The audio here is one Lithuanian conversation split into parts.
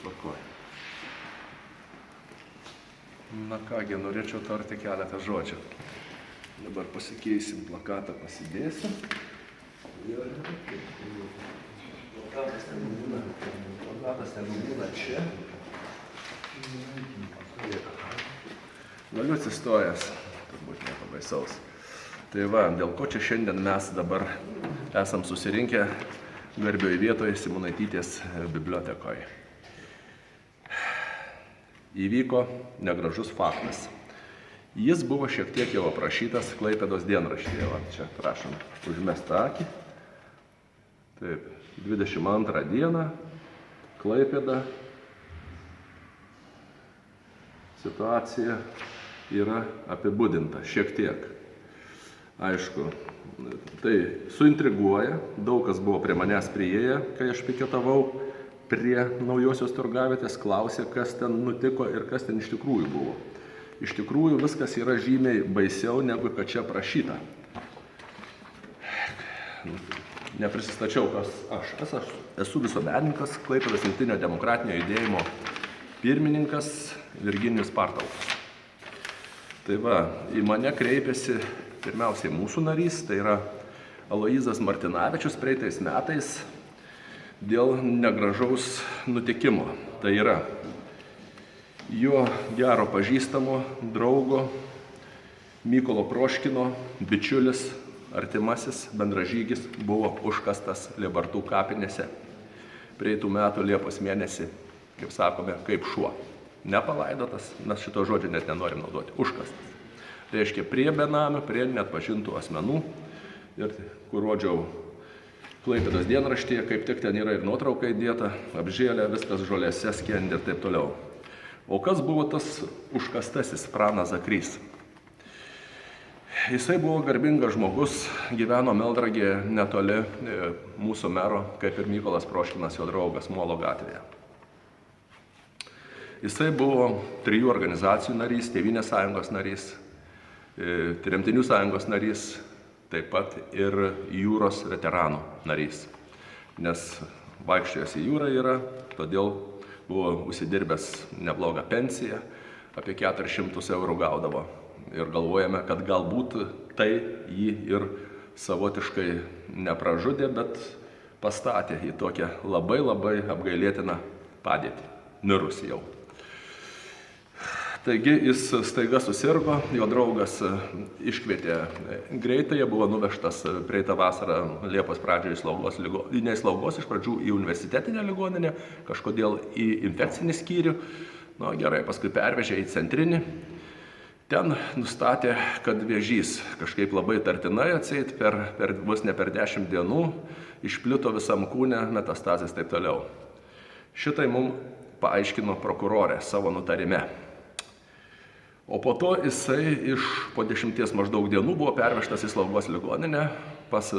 tvarkoj. Na kągi, norėčiau tarti keletą žodžių. Dabar pasikeisim, plakatą pasidėsim. Plakatas ten būna čia. Galiu atsistojęs, turbūt nieko baisaus. Tai va, dėl ko čia šiandien mes dabar esam susirinkę garbioj vietoje Simonaitytės bibliotekoje. Įvyko negražus faktas. Jis buvo šiek tiek jau aprašytas Klaipėdos dienraštyje. Va, čia, prašom, užmestą akį. Taip, 22 dieną, Klaipėda. Situacija yra apibūdinta šiek tiek. Aišku, tai suintriguoja, daug kas buvo prie manęs priėję, kai aš piketavau prie naujosios turgavietės, klausė, kas ten nutiko ir kas ten iš tikrųjų buvo. Iš tikrųjų viskas yra žymiai baisiau, negu kad čia prašyta. Neprisistačiau, kas aš. Aš esu visuomenininkas, Klaipėdos jungtinio demokratinio judėjimo pirmininkas Virginijus Partaukas. Tai va, į mane kreipėsi pirmiausiai mūsų narys, tai yra Aloyzas Martinavičius praeitais metais dėl negražaus nutikimo. Tai yra jo gero pažįstamo draugo Mykolo Proškino bičiulis, artimasis bendražygis buvo užkastas Lėbartų kapinėse praeitų metų Liepos mėnesį, kaip sakome, kaip šuo. Nepalaidotas, mes šito žodžio net nenorim naudoti, užkastas. Reiškia, prie benamių, prie neatpažintų asmenų, ir kur rodžiau Klaipėdos dienraštyje, kaip tik ten yra ir nuotrauka įdėta, apžėlė, viskas žolėse skendi ir taip toliau. O kas buvo tas užkastasis Pranas Zakrys? Jisai buvo garbingas žmogus, gyveno Melnragėje netoli mūsų mero, kaip ir Mykolas Proškinas, jo draugas, Molo gatvėje. Jisai buvo 3 organizacijų narys, Tėvynės sąjungos narys, Tremtinių sąjungos narys, taip pat ir jūros veteranų narys. Nes vaikščiojęs į jūrą yra, todėl buvo užsidirbęs neblogą pensiją, apie 400 eurų gaudavo. Ir galvojame, kad galbūt tai jį ir savotiškai nepražudė, bet pastatė į tokią labai apgailėtiną padėtį, mirus jau. Taigi jis staiga susirgo, jo draugas iškvietė greitai, buvo nuvežtas praeitą vasarą Liepos pradžioje į slaugos, iš pradžių į universitetinę ligoninę, kažkodėl į infekcinį skyrių, gerai, paskui pervežė į centrinį. Ten nustatė, kad vėžys kažkaip labai tartinai atseit, vos ne per 10 dienų išplito visam kūne, metastazės taip toliau. Šitai mums paaiškino prokurorė savo nutarime. O po to jisai po 10 maždaug dienų buvo pervežtas į slaugos ligoninę pas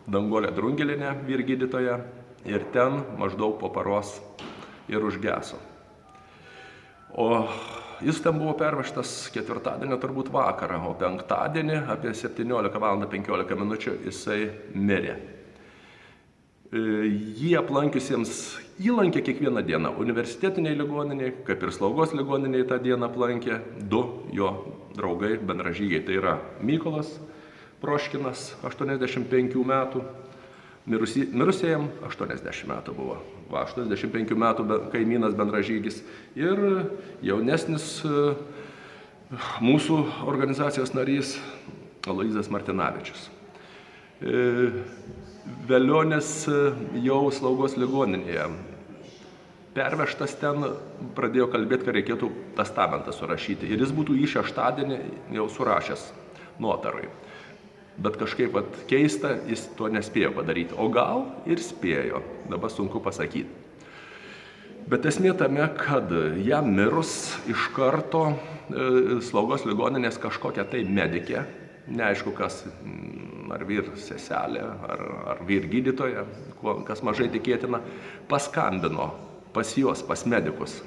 Danguolę Drungelienę, vyrgydytoją, ir ten maždaug po paros ir užgeso. O jis ten buvo pervežtas ketvirtadienio turbūt vakarą, o penktadienį apie 17:15 jisai mirė. Jį aplankiusiems įlankė kiekvieną dieną universitetiniai ligoniniai, kaip ir slaugos ligoniniai tą dieną aplankė 2 jo draugai, bendražygiai. Tai yra Mykolas Proškinas, 85 metų, mirusėjam 80 metų buvo. 85 metų kaimynas bendražygis ir jaunesnis mūsų organizacijos narys Aloyzas Martinavičius. Velionis jau slaugos ligoninėje. Pervežtas ten, pradėjo kalbėti, kad reikėtų testamentą surašyti. Ir jis būtų jį šeštadienį jau surašęs notarui. Bet kažkaip keista, jis to nespėjo padaryti. O gal ir spėjo, dabar sunku pasakyti. Bet esmė tame, kad jam mirus iš karto slaugos ligoninės kažkokia tai medikė, neaišku kas, ar vyr seselė, ar vyr gydytoja, kas mažai tikėtina, paskambino pas juos, pas medikus,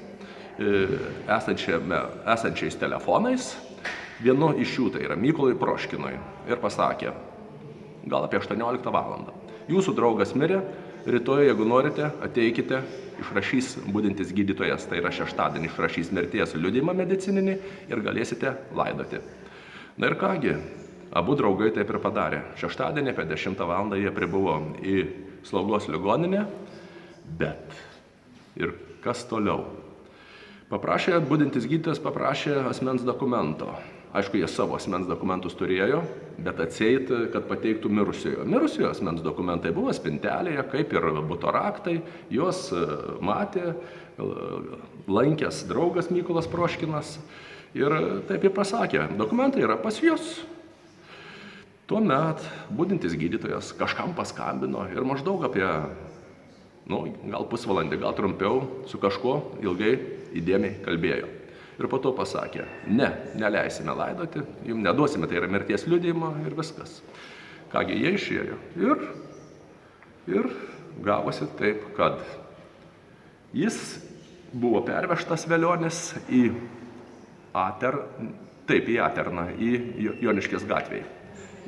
esančiais telefonais, vienu iš jų, tai yra Mykolui Proškinui, ir pasakė, gal apie 18 valandą. Jūsų draugas mirė, rytoj, jeigu norite, ateikite, išrašys budintis gydytojas, tai yra šeštadienį išrašys mirties liudijimą medicininį ir galėsite laidoti. Na ir kągi, abu draugai taip ir padarė. Šeštadienį apie 10 val. Jie pribuvo į Slaugos ligoninę, bet ir kas toliau? Budintis gydytojas paprašė asmens dokumento. Aišku, jie savo asmens dokumentus turėjo, bet atseit, kad pateiktų mirusiojo. Mirusiojo asmens dokumentai buvo spintelėje, kaip ir buto raktai, juos matė, lankęs draugas Mykolas Proškinas ir taip ir pasakė, dokumentai yra pas jūs. Tuomet budintis gydytojas kažkam paskambino ir maždaug apie, gal pusvalandį, gal trumpiau, su kažkuo ilgai įdėmiai kalbėjo. Ir po to pasakė, neleisime laidoti, jums neduosime, tai yra mirties liudijimo ir viskas. Kągi, jie išėjo ir gavosi taip, kad jis buvo pervežtas Velionis į Aterną, į Joniškės gatvėje.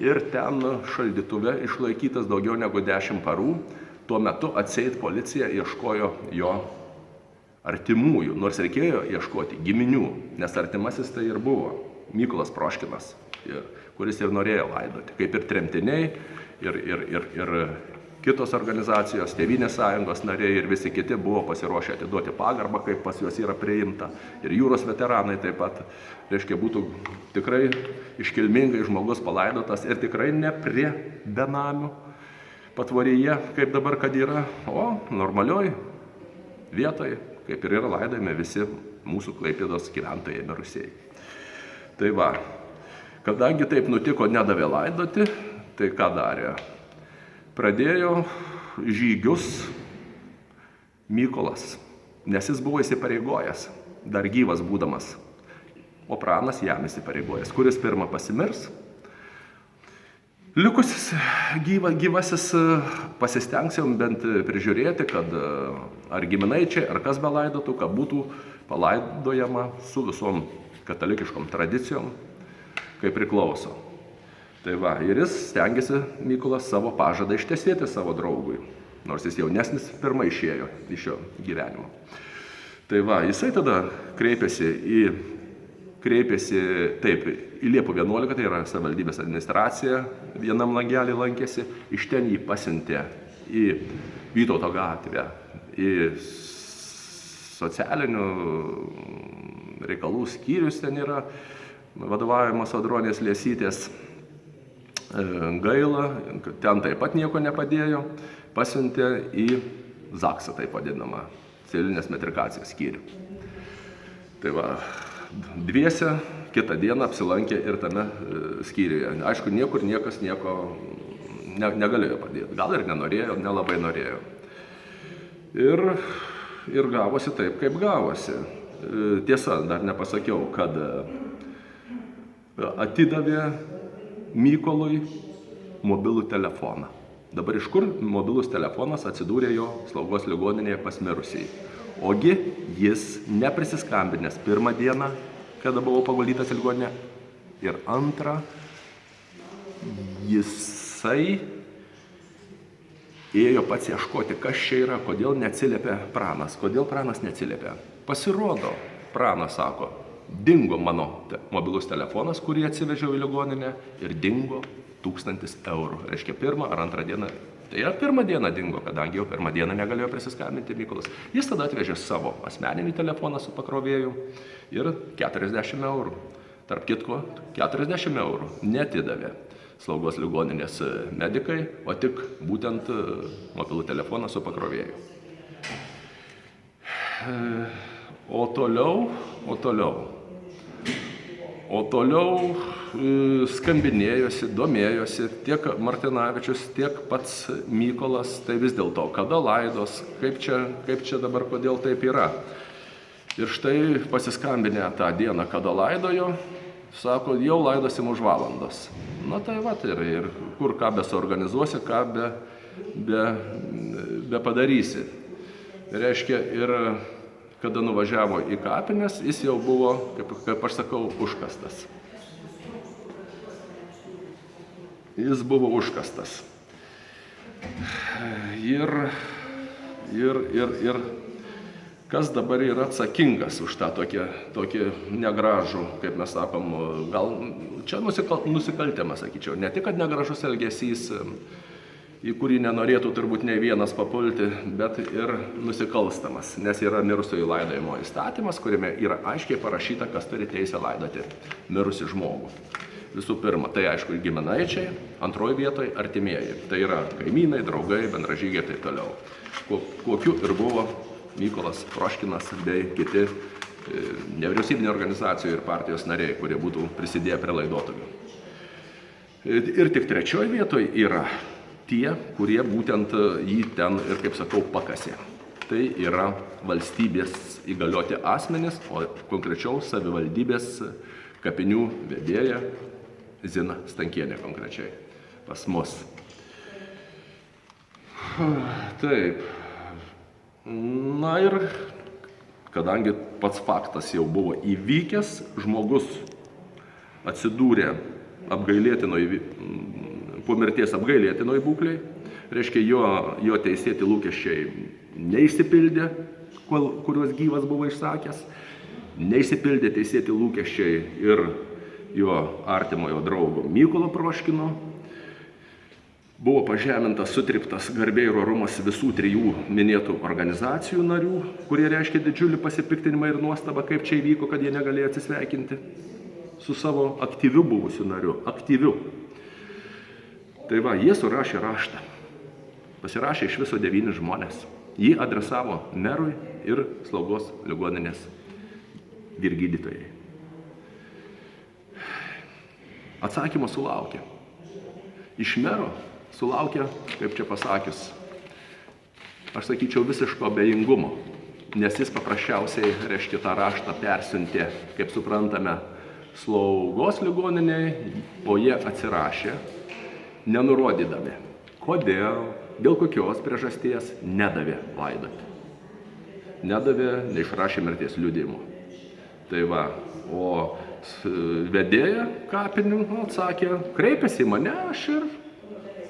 Ir ten šaldytuve išlaikytas daugiau negu 10 parų. Tuo metu atseit policija ieškojo jo artimųjų, nors reikėjo ieškoti giminių, nes artimasis tai ir buvo Mykolas Proškinas, kuris ir norėjo laidoti, kaip ir tremtiniai, ir kitos organizacijos, Tėvynės sąjungos nariai ir visi kiti buvo pasiruošę atiduoti pagarbą, kaip pas juos yra priimta, ir jūros veteranai taip pat, reiškia, būtų tikrai iškilmingai žmogus palaidotas ir tikrai ne prie benamių patvoryje, kaip dabar kad yra, o normalioj vietoj, kaip ir yra laidojami visi mūsų Klaipėdos gyventojai mirusieji. Tai va, kadangi taip nutiko, nedavė laidoti, tai ką darė? Pradėjo žygius Mykolas, nes jis buvo įsipareigojęs, dar gyvas būdamas, o pranas jam įsipareigojęs, kuris pirmą pasimirs. Likusis gyvasis pasistengsim bent prižiūrėti, kad ar giminaičiai, ar kas belaidotų, kad būtų palaidojama su visom katalikiškom tradicijom, kaip priklauso. Tai va, ir jis stengiasi, Mykolas, savo pažadą ištesėti savo draugui, nors jis jaunesnis pirmai išėjo iš jo gyvenimo. Tai va, jisai tada kreipėsi į Liepų 11, tai yra savivaldybės administracija, vienam langelį lankėsi, iš ten jį pasiuntė į Vytauto gatvę, į socialinių reikalų skyrius, ten yra vadovavimas Audronės Liesytės. Gaila, ten taip pat nieko nepadėjo, pasiuntė į Zaksą, taip vadinamą, civilinės metrikacijos skyrių. Tai va, dviese kitą dieną apsilankė ir tame skyriuje. Aišku, niekur niekas nieko negalėjo padėti. Gal ir nenorėjo, nelabai norėjo. Ir gavosi taip, kaip gavosi. Tiesa, dar nepasakiau, kad atidavė Mykolui mobilų telefoną. Dabar iš kur mobilus telefonas atsidūrė jo Slaugos ligoninėje pas mirusįjį? Ogi jis neprisiskambinęs pirmą dieną, kada buvo paguldytas į ligoninę, ir antrą, jisai ėjo pats ieškoti, kas čia yra, kodėl neatsiliepia pranas. Kodėl pranas neatsiliepia? Pasirodo, pranas sako, dingo mano mobilus telefonas, kurį atsivežiau į ligoninę, ir dingo 1000 eurų. Reiškia, pirmą ar antrą dieną. Tai yra pirmą dieną dingo, kadangi jau pirmą dieną negalėjo prisiskambinti Mykolas. Jis tada atvežė savo asmeninį telefoną su pakrovėju ir 40 eurų. Tarp kitko, 40 eurų neatidavė Slaugos ligoninės medikai, o tik būtent mobilų telefoną su pakrovėju. O toliau skambinėjosi, domėjosi tiek Martinavičius, tiek pats Mykolas, tai vis dėlto, kada laidos, kaip čia dabar, kodėl taip yra. Ir štai pasiskambinę tą dieną, kada laidojo, sako, jau laidosim už valandos. Na tai va, ir kur ką besuorganizuosi, ką be padarysi. Reiškia, ir kada nuvažiavo į kapines, jis jau buvo, kaip aš sakau, užkastas. Jis buvo užkastas. Ir kas dabar yra atsakingas už tą tokį negražų, kaip mes sakom, gal čia nusikaltimas, sakyčiau. Ne tik, kad negražus elgesys, į kurį nenorėtų turbūt nei vienas papulti, bet ir nusikalstamas, nes yra mirusiųjų laidojimo įstatymas, kuriame yra aiškiai parašyta, kas turi teisę laidoti mirusį žmogų. Visų pirma, tai aišku giminaičiai, antroji vietoje artimieji. Tai yra kaimynai, draugai, bendražygiai ir taip toliau. Kokiu ir buvo Mykolas Proškinas bei kiti nevyriausybinių organizacijų ir partijos nariai, kurie būtų prisidėję prie laidotuvių. Ir tik trečioje vietoje yra tie, kurie būtent jį ten ir, kaip sakau, pakasė. Tai yra valstybės įgalioti asmenys, o konkrečiau savivaldybės kapinių vedėja Zina Stankienė konkrečiai pas mus. Taip. Na ir kadangi pats faktas jau buvo įvykęs, žmogus atsidūrė po mirties apgailėtinoj būklėj, reiškia jo teisėti lūkesčiai neišsipildė, kuriuos gyvas buvo išsakęs, neišsipildė teisėti lūkesčiai ir jo artimojo draugo Mykolo Proškino, buvo pažemintas, sutriptas garbė ir orumas visų trijų minėtų organizacijų narių, kurie reiškia didžiulį pasipiktinimą ir nuostabą, kaip čia įvyko, kad jie negalėjo atsisveikinti su savo aktyviu buvusiu nariu. Aktyviu. Tai va, jie surašė raštą. Pasirašė iš viso 9 žmonės. Jį adresavo merui ir slaugos ligoninės vyrgydytojai. Atsakymo sulaukė. Iš mero sulaukė, kaip čia pasakius, aš sakyčiau, visiško abejingumo, nes jis paprasčiausiai, reiškia, tą raštą persiuntė, kaip suprantame, slaugos ligoniniai, o jie atsirašė, nenurodydami, kodėl, dėl kokios priežasties nedavė laidoti. Nedavė, neišrašė mirties liudijimo. Tai va, o vedėja kapinių atsakė, kreipėsi į mane, aš ir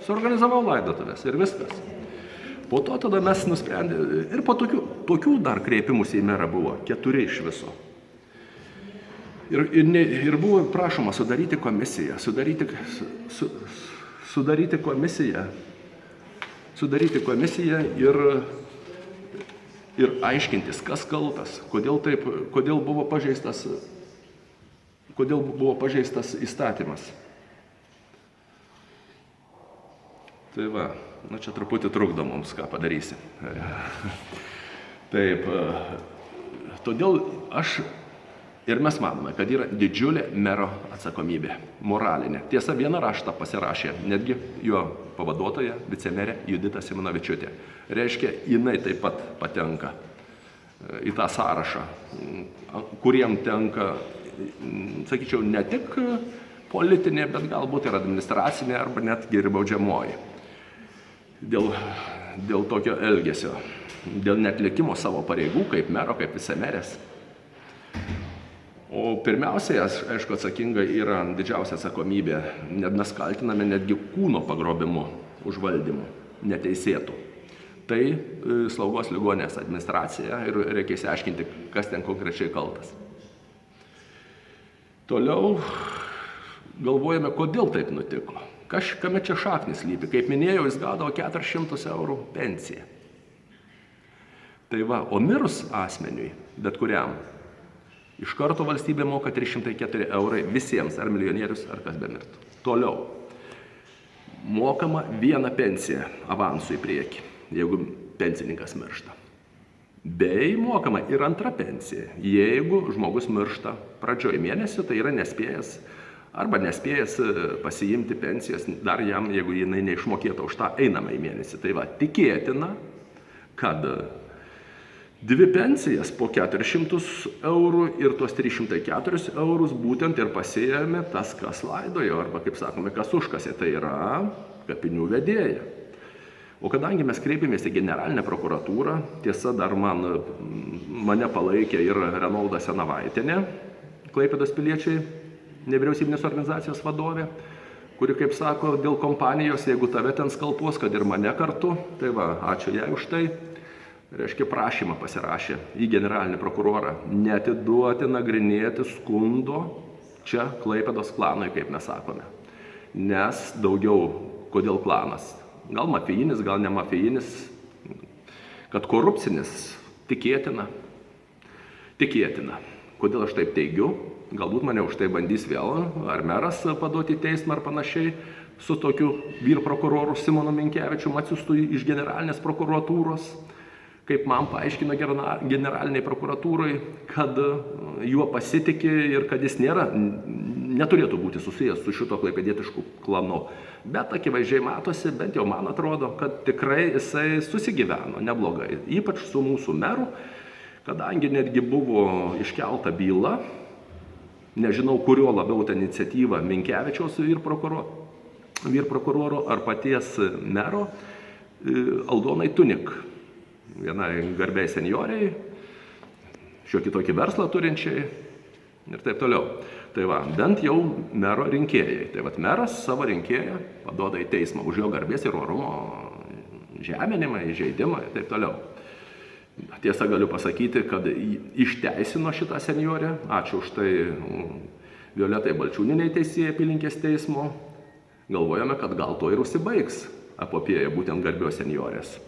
suorganizavau laidotuvės ir viskas. Po to tada mes nusprendėme, ir po tokių dar kreipimus į merą buvo 4 iš viso. Ir buvo prašoma sudaryti komisiją, ir aiškintis, kas kaltas, kodėl buvo pažeistas įstatymas. Tai va, čia truputį trukdo mums, ką padarysi. Taip, todėl ir mes manome, kad yra didžiulė mero atsakomybė, moralinė. Tiesa, vieną raštą pasirašė netgi jo pavaduotoja, vicemerė Judita Simonavičiūtė. Reiškia, jinai taip pat patenka į tą sąrašą, kuriem tenka, sakyčiau, ne tik politinė, bet galbūt ir administracinė arba netgi ir baudžiamoji. Dėl tokio elgesio, dėl neatlikimo savo pareigų kaip mero, kaip vicemerės. O pirmiausiai, aišku, atsakinga yra didžiausia atsakomybė, net mes kaltiname netgi kūno pagrobimu, užvaldymu, neteisėtų. Tai slaugos ligoninės administracija ir reikia išsiaiškinti, kas ten konkrečiai kaltas. Toliau galvojame, kodėl taip nutiko. Kame čia šaknis lypi. Kaip minėjau, jis gaudavo 400 eurų pensiją. Tai va, o mirus asmeniui, bet kuriam, iš karto valstybė moka 304 eurai visiems, ar milijonierius, ar kas bemirtų. Toliau, mokama viena pensija avansų į priekį, jeigu pensininkas miršta. Bei mokama ir antra pensija, jeigu žmogus miršta pradžioj mėnesio, tai yra nespėjęs pasiimti pensijas dar jam, jeigu jinai neišmokėta už tą einamąjį mėnesį. Tai va, tikėtina, kad 2 pensijas po 400 eurų ir tuos 304 eurus būtent ir pasiėmė tas, kas laidojo, arba, kaip sakome, kas užkasė, tai yra kapinių vedėja. O kadangi mes kreipėmės į generalinę prokuratūrą, tiesa, dar mane palaikė ir Renolda Senavaitienė, Klaipėdos piliečiai, nevyriausybinės organizacijos vadovė, kuri, kaip sako, dėl kompanijos, jeigu tave ten skalpuos, kad ir mane kartu, tai va, ačiū jai už tai. Reiškia, prašymą pasirašė į generalinį prokurorą neatiduoti, nagrinėti skundo čia Klaipėdos klanui, kaip mes sakome. Nes daugiau, kodėl klanas? Gal mafijinis, gal ne mafijinis, kad korupcinis, tikėtina. Tikėtina. Kodėl aš taip teigiu? Galbūt mane už tai bandys vėl, ar meras paduoti į teismą ar panašiai, su tokiu vyr prokuroru Simonu Minkevičium atsiųstu iš generalinės prokuratūros. Kaip man paaiškino generaliniai prokuratūrai, kad juo pasitikė ir kad jis neturėtų būti susijęs su šito klaipėdietišku klanu. Bet akivaizdžiai matosi, bent jau man atrodo, kad tikrai jisai susigyveno neblogai, ypač su mūsų meru, kadangi netgi buvo iškelta byla, nežinau, kurio labiau ta iniciatyva Minkevičiaus vyr prokuroro ar paties mero Aldonai Tunik. Vienai garbiai senioriai, šiokį tokį verslą turinčiai ir taip toliau. Tai va, bent jau mero rinkėjai. Tai va, meras savo rinkėją paduoda į teismą už jo garbės ir orumo žeminimą, įžeidimą ir taip toliau. Tiesa, galiu pasakyti, kad išteisino šitą seniorę. Ačiū už tai Violetai Balčiūnienei teisėjai apylinkės teismo. Galvojame, kad gal to ir užsibaigs epopėja būtent garbios seniorės.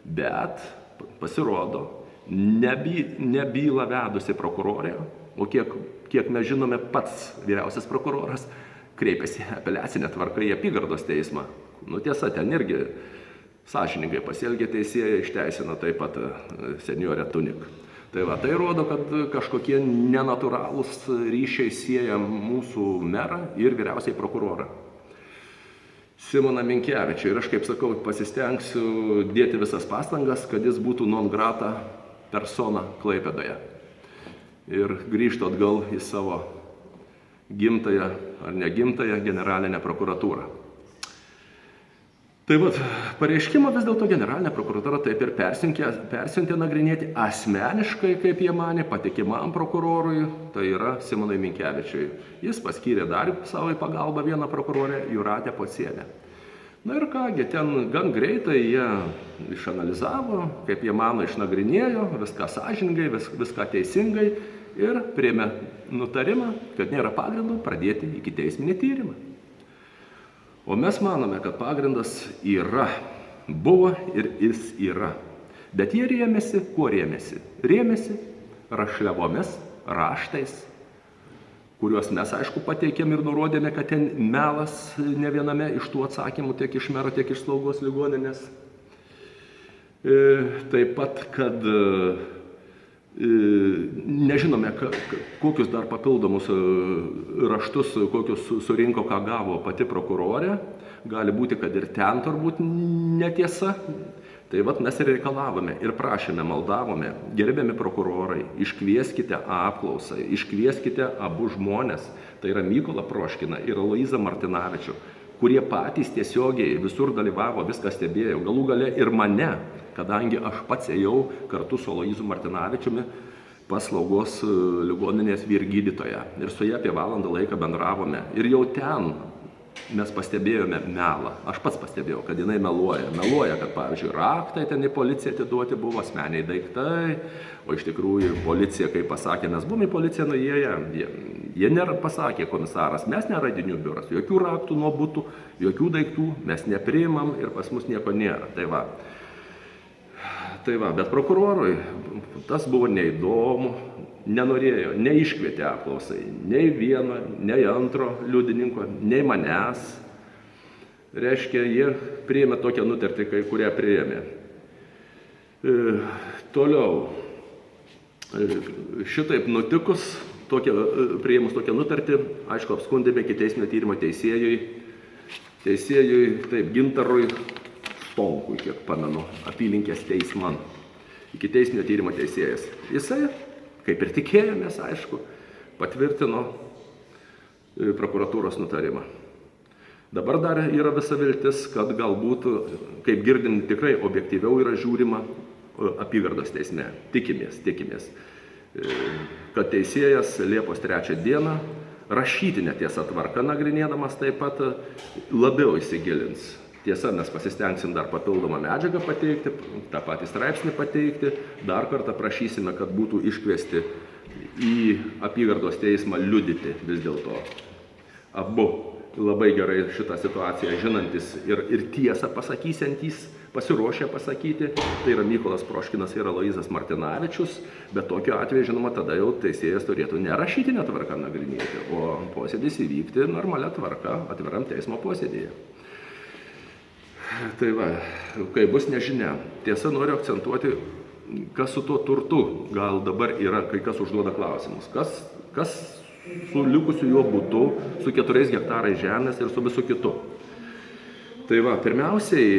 Bet pasirodo, ne bylą vedusi prokurorė, o kiek mes žinome, pats vyriausias prokuroras kreipėsi apeliacinę tvarką į apygardos teismą. Tiesa, ten irgi sąžiningai pasielgė teisėja, išteisino taip pat seniorę Tunik. Tai va, tai rodo, kad kažkokie nenatūralūs ryšiai sieja mūsų merą ir vyriausiai prokurorą Simoną Minkevičių. Ir aš, kaip sakau, pasistengsiu dėti visas pastangas, kad jis būtų non grata persona Klaipėdoje. Ir grįžtų atgal į savo gimtąją ar negimtąją generalinę prokuratūrą. Tai vat, pareiškimą vis dėlto generalinė prokuratūra taip ir persiuntė nagrinėti asmeniškai, kaip jie manė, patikimam prokurorui, tai yra Simonui Minkevičiui. Jis paskyrė dar savo į pagalbą vieną prokurorę, Jūratę Pocienę. Na ir kągi, ten gan greitai jie išanalizavo, kaip jie mano, išnagrinėjo, viską sąžiningai, viską teisingai ir priėmė nutarimą, kad nėra pagrindų pradėti ikiteisminį tyrimą. O mes manome, kad pagrindas yra, buvo ir jis yra. Bet jie rėmėsi, kuo rėmėsi? Rėmėsi rašliavomis, raštais, kuriuos mes, aišku, pateikėm ir nurodėme, kad ten melas ne viename iš tų atsakymų, tiek iš mero, tiek iš slaugos ligoninės. Taip pat, kad nežinome, kokius dar papildomus raštus, kokius surinko, ką gavo pati prokurorė. Gali būti, kad ir ten turbūt netiesa. Tai vat mes ir reikalavome ir prašėme, maldavome, gerbiami prokurorai, iškvieskite apklausą, iškvieskite abu žmonės, tai yra Mykolą Proškiną ir Aloyzą Martinavičių, kurie patys tiesiogiai visur dalyvavo, viską stebėjo, galų gale ir mane, kadangi aš pats ėjau kartu su Aloyzu Martinavičiumi pas slaugos ligoninės vyr gydytoją ir su ja apie valandą laiką bendravome. Ir jau ten mes pastebėjome melą. Aš pats pastebėjau, kad jinai meluoja. Meluoja, kad, pavyzdžiui, raktai ten į policiją atiduoti buvo, asmeniai daiktai, o iš tikrųjų policija, kaip pasakė, mes buvome į policiją nuėję, jie nėra, pasakė komisaras, mes nėra radinių biuras, jokių raktų nuo butų, jokių daiktų mes nepriimam ir pas mus nieko nėra. Tai va, bet prokurorui tas buvo neįdomu, nenorėjo, neiškvietė apklausai, nei vieno, nei antro liudininko, nei manęs. Reiškia, jie priėmė tokią nutartį, kurią priėmė. Toliau, šitaip nutikus, priėmus tokią nutartį, aišku, apskundėme ikiteisminio tyrimo teisėjui, taip, Gintarui Stonkui, kiek pamenu, apylinkės teisman, ikiteisminio tyrimo teisėjas. Jisai, kaip ir tikėjomės, aišku, patvirtino prokuratūros nutarimą. Dabar dar yra visa viltis, kad galbūt, kaip girdim, tikrai objektyviau yra žiūrima apygardos teisme. Tikimės, kad teisėjas Liepos 3 dieną rašytinė tiesa tvarka nagrinėdamas taip pat labiau įsigilins. Tiesa, mes pasistengsim dar papildomą medžiagą pateikti, tą patį straipsnį pateikti, dar kartą prašysime, kad būtų iškviesti į apygardos teismą liudyti vis dėlto. Abu labai gerai šitą situaciją žinantis ir tiesą pasakysiantys, pasiruošę pasakyti, tai yra Mykolas Proškinas ir Aloyzas Martinavičius, bet tokiu atveju, žinoma, tada jau teisėjas turėtų ne rašytinę tvarką nagrinėti, o posėdis įvykti normalia tvarka atviram teismo posėdėje. Tai va, kai bus nežinia. Tiesa, noriu akcentuoti, kas su tuo turtu gal dabar yra, kai kas užduoda klausimus. Kas su likusiu jo butu, su 4 hektarais žemės ir su visu kitu. Tai va, pirmiausiai,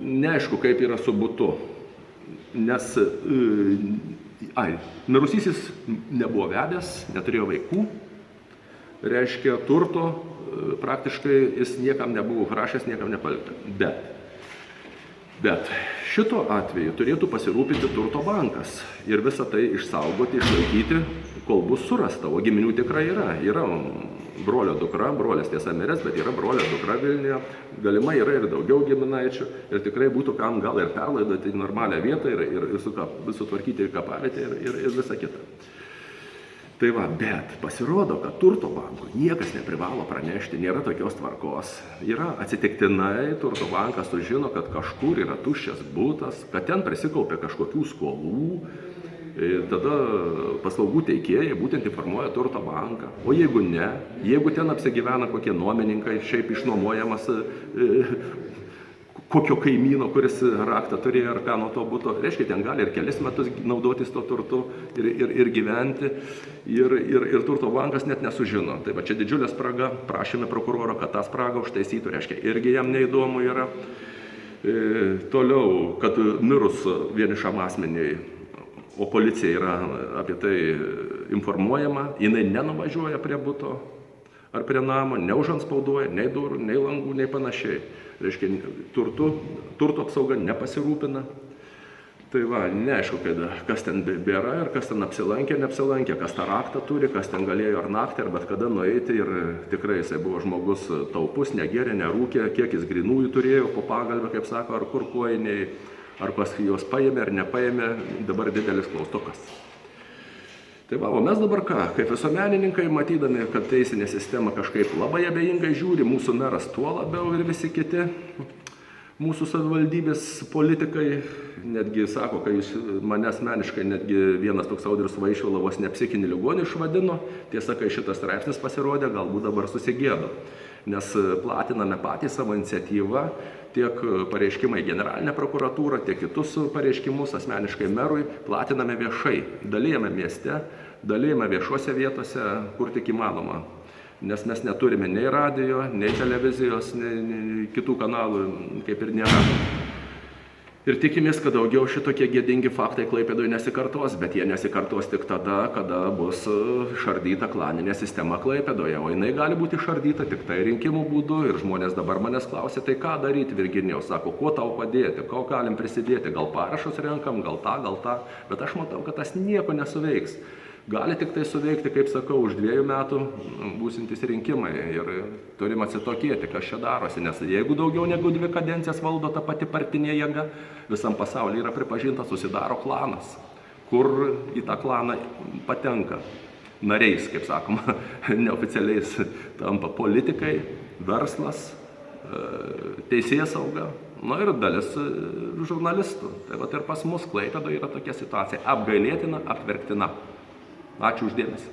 neaišku, kaip yra su butu, nes mirusysis nebuvo vedęs, neturėjo vaikų, reiškia turto, praktiškai jis niekam nebuvo užrašęs, niekam nepalikta. Bet šito atveju turėtų pasirūpinti turto bankas ir visą tai išsaugoti, išlaikyti, kol bus surasta, o giminių tikrai yra. Yra brolio dukra, brolis tiesa miręs, bet yra brolio dukra Vilniuje, galimai yra ir daugiau giminaičių ir tikrai būtų kam gal ir perlaidoti į normalią vietą ir sutvarkyti ir kapavietę ir visą kitą. Tai va, bet pasirodo, kad turto bankui niekas neprivalo pranešti, nėra tokios tvarkos. Yra atsitiktinai, turto bankas sužino, kad kažkur yra tuščias butas, kad ten prisikaupė kažkokių skolų, tada paslaugų teikėjai būtent informuoja turto banką. O jeigu ne, jeigu ten apsigyvena kokie nuomininkai, šiaip išnuomojamas kokio kaimyno, kuris raktą turėjo ar ką nuo to buto, reiškia, ten gali ir kelis metus naudotis to turtu ir gyventi, ir turto bankas net nesužino. Tai va, čia didžiulė spraga, prašėme prokuroro, kad tą spragą užtaisytų, reiškia, irgi jam neįdomu yra. Toliau, kad mirus vienišam asmeniui, o policija yra apie tai informuojama, jinai nenuvažiuoja prie buto ar prie namo, neužantspauduoja, nei durų, nei langų, nei panašiai. Reiškia, turto apsauga nepasirūpina. Tai va, neaišku, kas ten bėra ir kas ten apsilankė, neapsilankė, kas tą raktą turi, kas ten galėjo ar naktį, ar bet kada nueiti. Ir tikrai jisai buvo žmogus taupus, negėrė, nerūkė, kiek jis grinųjų turėjo po pagalbę, kaip sako, ar kur kojiniai, ar pas juos paėmė ar nepaėmė, dabar didelis klaustukas. Tai va, o mes dabar ką, kaip visuomenininkai, matydami, kad teisinė sistema kažkaip labai abejingai žiūri, mūsų meras tuo labiau ir visi kiti, mūsų savivaldybės politikai, netgi sako, kad jūs mane asmeniškai, netgi vienas toks Audrius Vaišvilavos nepsichinį ligonį išvadino, tiesa, kai šitas straipsnis pasirodė, galbūt dabar susigėdo, nes platiname patys savo iniciatyvą, tiek pareiškimai generalinę prokuratūrą, tiek kitus pareiškimus asmeniškai merui platiname viešai, dalijame mieste, dalijame viešuose vietose, kur tik įmanoma. Nes mes neturime nei radijo, nei televizijos, nei kitų kanalų, kaip ir nėra. Ir tikimės, kad daugiau šitokie gėdingi faktai Klaipėdoje nesikartos, bet jie nesikartos tik tada, kada bus šardyta klaninė sistema Klaipėdoje. O jinai gali būti šardyta tik tai rinkimų būdu. Ir žmonės dabar manęs klausia, tai ką daryti, Virginijau? Sako, kuo tau padėti, ko galim prisidėti, gal parašus renkam, gal tą. Bet aš matau, kad tas nieko nesuveiks. Gali tik tai suveikti, kaip sakau, už 2 metų būsintys rinkimai ir turim atsitokėti, kas čia darosi, nes jeigu daugiau negu 2 kadencijas valdo ta pati partinė jėga, visam pasaulyje yra pripažinta, susidaro klanas, kur į tą klaną patenka nariais, kaip sakoma, neoficialiais tampa politikai, verslas, teisėsauga, ir dalis žurnalistų. Tai va ir pas mus Klaipėdoje yra tokia situacija, apgailėtina, apverktina. Ačiū uždėmesį.